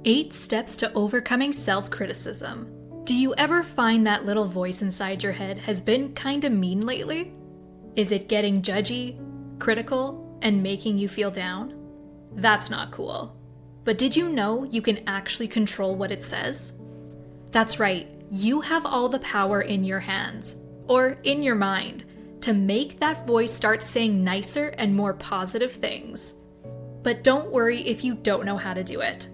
8 steps to overcoming self-criticism. Do you ever find that little voice inside your head has been kinda mean lately? Is it getting judgy, critical, and making you feel down? That's not cool. But did you know you can actually control what it says? That's right, you have all the power in your hands, or in your mind, to make that voice start saying nicer and more positive things. But don't worry if you don't know how to do it.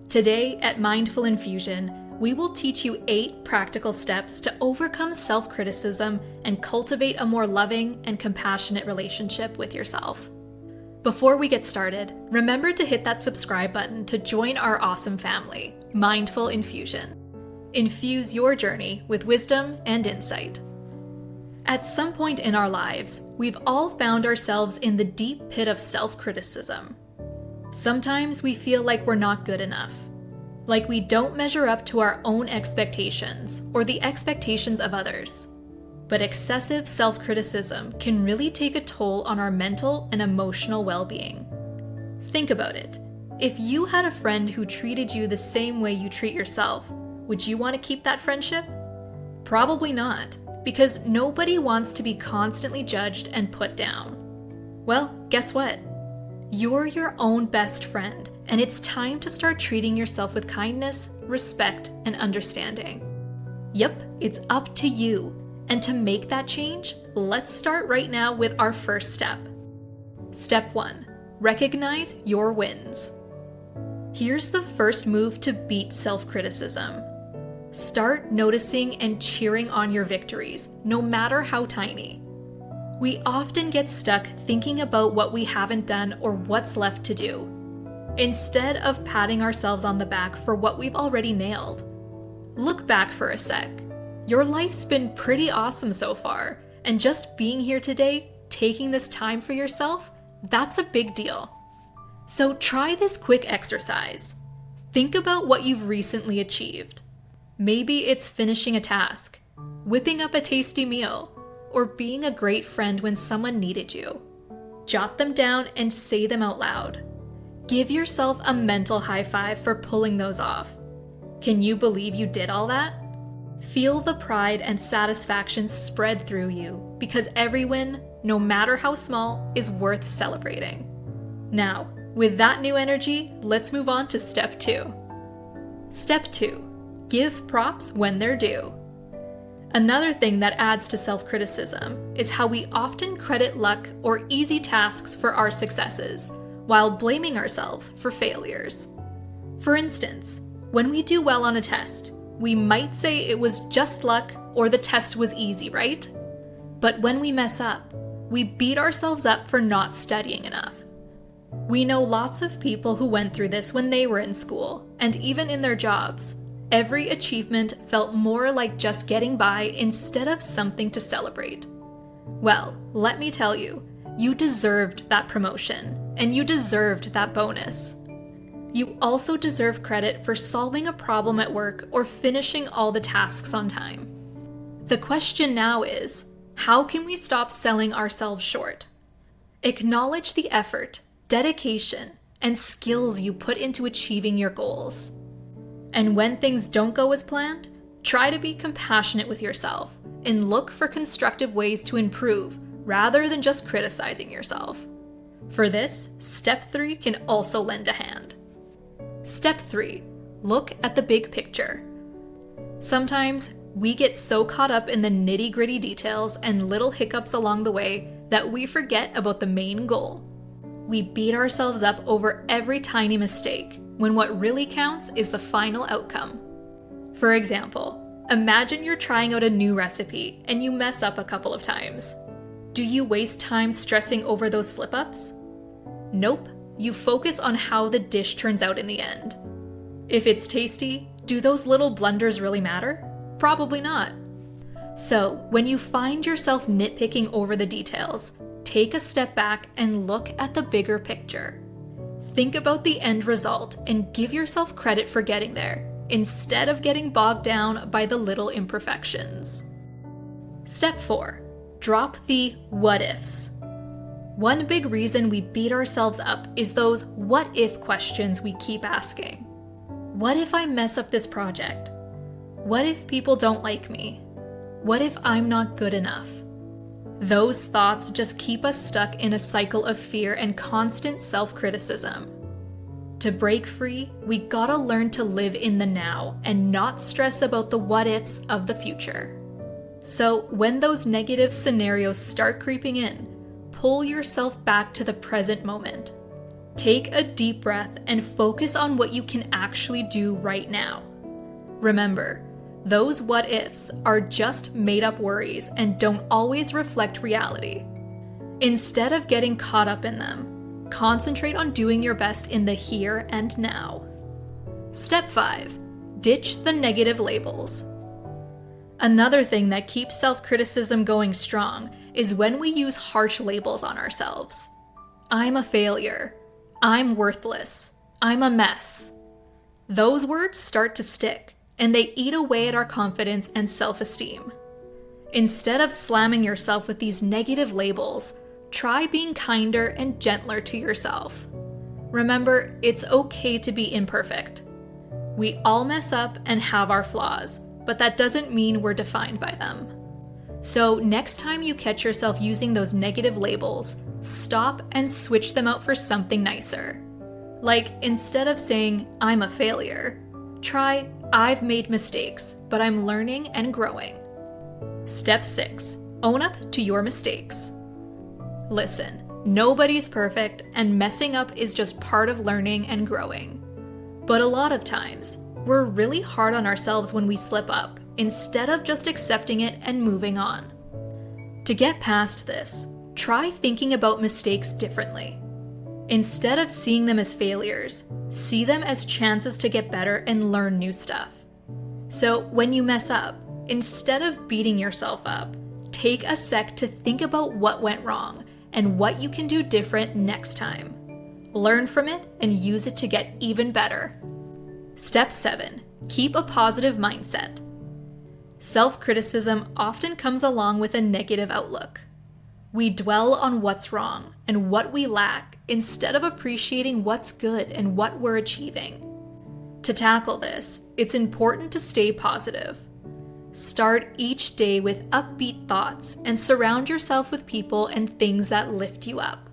Today at Mindful Infusion, we will teach you 8 practical steps to overcome self-criticism and cultivate a more loving and compassionate relationship with yourself. Before we get started, remember to hit that subscribe button to join our awesome family, Mindful Infusion. Infuse your journey with wisdom and insight. At some point in our lives, we've all found ourselves in the deep pit of self-criticism. Sometimes we feel like we're not good enough, like we don't measure up to our own expectations or the expectations of others. But excessive self-criticism can really take a toll on our mental and emotional well-being. Think about it. If you had a friend who treated you the same way you treat yourself, would you want to keep that friendship? Probably not, because nobody wants to be constantly judged and put down. Well, guess what? You're your own best friend, and it's time to start treating yourself with kindness, respect, and understanding. Yep, it's up to you. And to make that change, let's start right now with our first step. Step 1. Recognize your wins. Here's the first move to beat self-criticism. Start noticing and cheering on your victories, no matter how tiny. We often get stuck thinking about what we haven't done or what's left to do, instead of patting ourselves on the back for what we've already nailed. Look back for a sec. Your life's been pretty awesome so far, and just being here today, taking this time for yourself, that's a big deal. So try this quick exercise. Think about what you've recently achieved. Maybe it's finishing a task, whipping up a tasty meal, or being a great friend when someone needed you. Jot them down and say them out loud. Give yourself a mental high five for pulling those off. Can you believe you did all that? Feel the pride and satisfaction spread through you, because every win, no matter how small, is worth celebrating. Now, with that new energy, let's move on to step 2. Step 2. Give props when they're due. Another thing that adds to self-criticism is how we often credit luck or easy tasks for our successes, while blaming ourselves for failures. For instance, when we do well on a test, we might say it was just luck or the test was easy, right? But when we mess up, we beat ourselves up for not studying enough. We know lots of people who went through this when they were in school, and even in their jobs. Every achievement felt more like just getting by instead of something to celebrate. Well, let me tell you, you deserved that promotion, and you deserved that bonus. You also deserve credit for solving a problem at work or finishing all the tasks on time. The question now is, how can we stop selling ourselves short? Acknowledge the effort, dedication, and skills you put into achieving your goals. And when things don't go as planned, try to be compassionate with yourself and look for constructive ways to improve rather than just criticizing yourself. For this, step 3 can also lend a hand. Step 3. Look at the big picture. Sometimes we get so caught up in the nitty-gritty details and little hiccups along the way that we forget about the main goal. We beat ourselves up over every tiny mistake, when what really counts is the final outcome. For example, imagine you're trying out a new recipe and you mess up a couple of times. Do you waste time stressing over those slip-ups? Nope, you focus on how the dish turns out in the end. If it's tasty, do those little blunders really matter? Probably not. So, when you find yourself nitpicking over the details, take a step back and look at the bigger picture. Think about the end result and give yourself credit for getting there, instead of getting bogged down by the little imperfections. Step 4. Drop the what ifs. One big reason we beat ourselves up is those what if questions we keep asking. What if I mess up this project? What if people don't like me? What if I'm not good enough? Those thoughts just keep us stuck in a cycle of fear and constant self-criticism. To break free, we gotta learn to live in the now and not stress about the what-ifs of the future. So when those negative scenarios start creeping in, pull yourself back to the present moment. Take a deep breath and focus on what you can actually do right now. Remember, those what-ifs are just made-up worries and don't always reflect reality. Instead of getting caught up in them, concentrate on doing your best in the here and now. Step 5. Ditch the negative labels. Another thing that keeps self-criticism going strong is when we use harsh labels on ourselves. I'm a failure. I'm worthless. I'm a mess. Those words start to stick, and they eat away at our confidence and self-esteem. Instead of slamming yourself with these negative labels, try being kinder and gentler to yourself. Remember, it's okay to be imperfect. We all mess up and have our flaws, but that doesn't mean we're defined by them. So next time you catch yourself using those negative labels, stop and switch them out for something nicer. Like, instead of saying, I'm a failure, try, I've made mistakes, but I'm learning and growing. Step 6. Own up to your mistakes. Listen, nobody's perfect, and messing up is just part of learning and growing. But a lot of times, we're really hard on ourselves when we slip up, instead of just accepting it and moving on. To get past this, try thinking about mistakes differently. Instead of seeing them as failures, see them as chances to get better and learn new stuff. So when you mess up, instead of beating yourself up, take a sec to think about what went wrong and what you can do different next time. Learn from it and use it to get even better. Step 7. Keep a positive mindset. Self-criticism often comes along with a negative outlook. We dwell on what's wrong and what we lack instead of appreciating what's good and what we're achieving. To tackle this, it's important to stay positive. Start each day with upbeat thoughts and surround yourself with people and things that lift you up.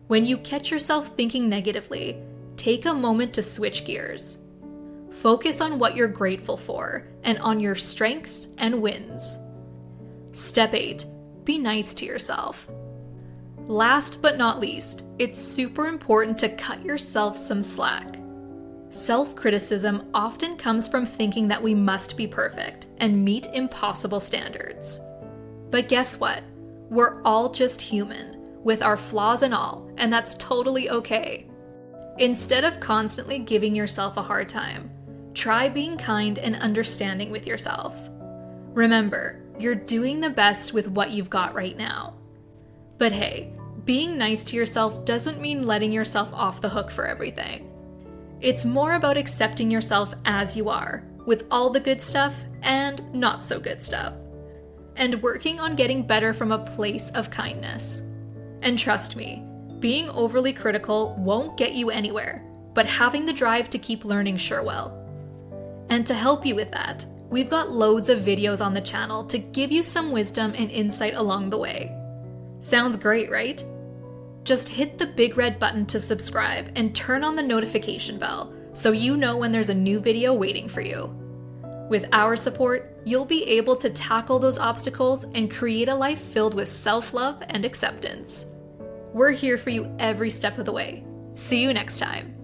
When you catch yourself thinking negatively, take a moment to switch gears. Focus on what you're grateful for and on your strengths and wins. Step 8. Be nice to yourself. Last but not least, it's super important to cut yourself some slack. Self-criticism often comes from thinking that we must be perfect and meet impossible standards. But guess what? We're all just human, with our flaws and all, and that's totally okay. Instead of constantly giving yourself a hard time, try being kind and understanding with yourself. Remember, you're doing the best with what you've got right now. But hey, being nice to yourself doesn't mean letting yourself off the hook for everything. It's more about accepting yourself as you are, with all the good stuff and not so good stuff, and working on getting better from a place of kindness. And trust me, being overly critical won't get you anywhere, but having the drive to keep learning sure will. And to help you with that, we've got loads of videos on the channel to give you some wisdom and insight along the way. Sounds great, right? Just hit the big red button to subscribe and turn on the notification bell so you know when there's a new video waiting for you. With our support, you'll be able to tackle those obstacles and create a life filled with self-love and acceptance. We're here for you every step of the way. See you next time.